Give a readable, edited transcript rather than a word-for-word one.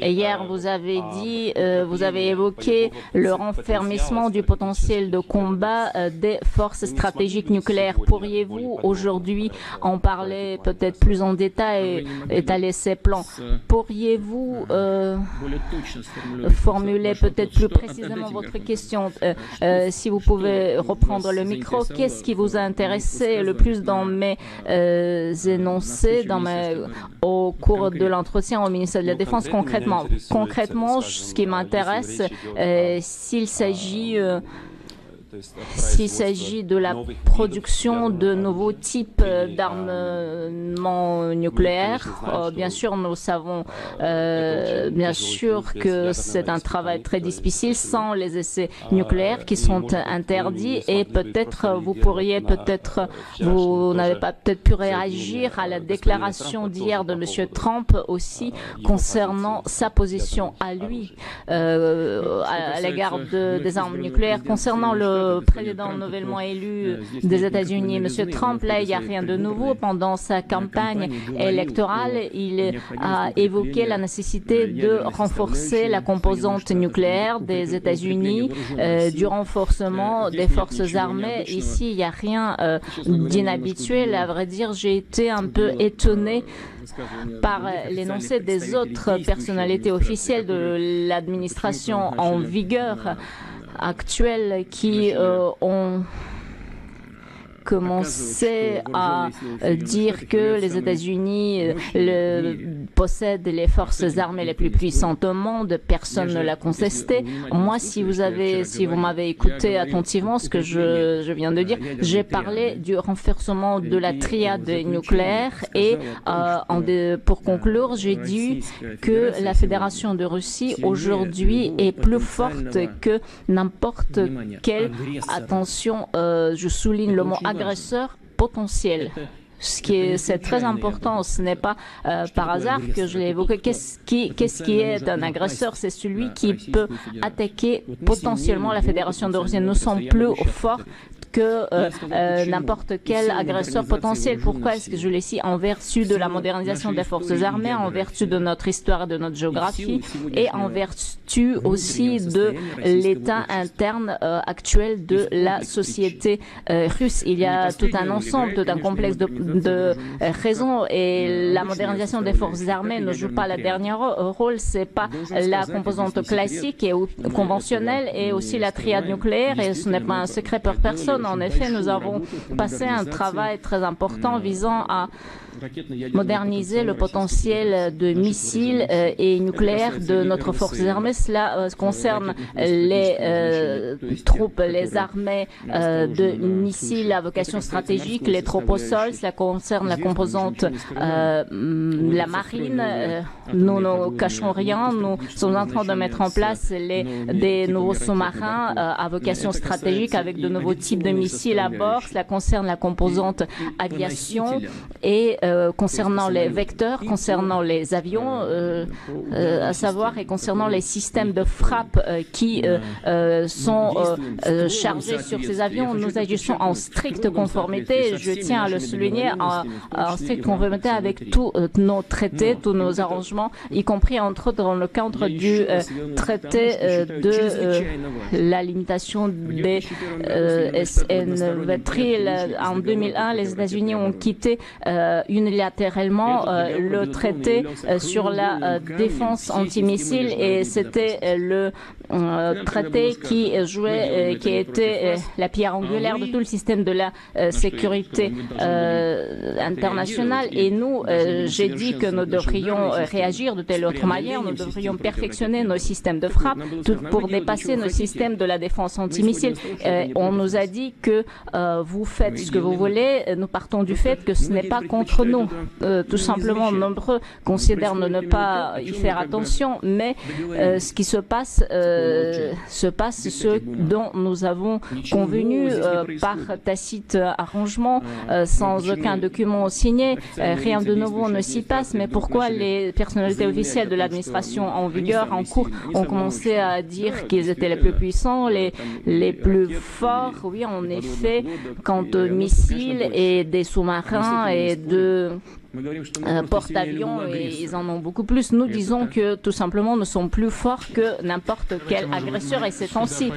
Hier, vous avez évoqué le renfermissement du potentiel de combat des forces stratégiques nucléaires. Pourriez-vous aujourd'hui en parler peut-être plus en détail et étaler ces plans? Pourriez-vous formuler peut-être plus précisément votre question? Si vous pouvez reprendre le micro, qu'est-ce qui vous a intéressé le plus dans mes énoncés au cours de l'entretien au ministère de la Défense concrètement, ce qui m'intéresse, s'il s'agit de la production de nouveaux types d'armements nucléaires, bien sûr, nous savons bien sûr que c'est un travail très difficile sans les essais nucléaires qui sont interdits et peut-être vous n'avez pas peut-être pu réagir à la déclaration d'hier de M. Trump aussi concernant sa position à lui à l'égard des armes nucléaires. Concernant le président nouvellement élu des États-Unis, M. Trump, là, il n'y a rien de nouveau. Pendant sa campagne électorale, il a évoqué la nécessité de renforcer la composante nucléaire des États-Unis, du renforcement des forces armées. Ici, il n'y a rien d'inhabituel. À vrai dire, j'ai été un peu étonnée par l'énoncé des autres personnalités officielles de l'administration en vigueur actuelle qui ont commencé à dire que les États-Unis possèdent les forces armées les plus puissantes au monde. Personne ne l'a contesté. Moi, si vous m'avez écouté attentivement ce que je viens de dire, j'ai parlé du renforcement de la triade nucléaire et pour conclure, j'ai dit que la Fédération de Russie aujourd'hui est plus forte que n'importe quelle, attention, je souligne le mot agresseur potentiel. C'est très important, ce n'est pas par hasard que je l'ai évoqué. Qu'est-ce qui est un agresseur? C'est celui qui peut attaquer potentiellement la Fédération de Russie. Nous sommes plus forts que n'importe quel agresseur potentiel. Pourquoi est-ce que je l'ai dit? En vertu de la modernisation des forces armées, en vertu de notre histoire et de notre géographie, et en vertu aussi de l'état interne actuel de la société russe. Il y a tout un ensemble, tout un complexe de raisons, et la modernisation des forces armées ne joue pas le dernier rôle. C'est pas la composante classique et conventionnelle, et aussi la triade nucléaire, et ce n'est pas un secret pour personne. En effet, nous avons passé un travail très important visant à moderniser le potentiel de missiles et nucléaires de notre forces armées. Cela concerne les troupes, les armées de missiles à vocation stratégique, les troupes au sol. Cela concerne la composante la marine. Nous ne cachons rien. Nous sommes en train de mettre en place des nouveaux sous-marins à vocation stratégique avec de nouveaux types de missiles à bord. Cela concerne la composante aviation et concernant les vecteurs, concernant les avions, à savoir, et concernant les systèmes de frappe qui sont chargés sur ces avions, nous agissons en stricte conformité, je tiens à le souligner, en stricte conformité avec tous nos traités, tous nos arrangements, y compris entre autres dans le cadre du traité de la limitation des SN-Vetril. En 2001, les États-Unis ont quitté unilatéralement le traité sur la défense antimissile, et c'était le traité qui était la pierre angulaire de tout le système de la sécurité internationale. Et nous, j'ai dit que nous devrions réagir de telle autre manière, nous devrions perfectionner nos systèmes de frappe pour dépasser nos systèmes de la défense antimissile. On nous a dit que vous faites ce que vous voulez, nous partons du fait que ce n'est pas contre nous. Tout simplement, nombreux considèrent ne pas y faire attention, mais ce qui se passe ce dont nous avons convenu par tacite arrangement, sans aucun document signé. Rien de nouveau ne s'y passe, mais pourquoi les personnalités officielles de l'administration en vigueur, en cours, ont commencé à dire qu'ils étaient les plus puissants, les plus forts? Oui, en effet, quant aux missiles et des sous-marins et de de porte-avions et ils en ont beaucoup plus. Nous disons que tout simplement nous sommes plus forts que n'importe quel agresseur et ces temps-ci.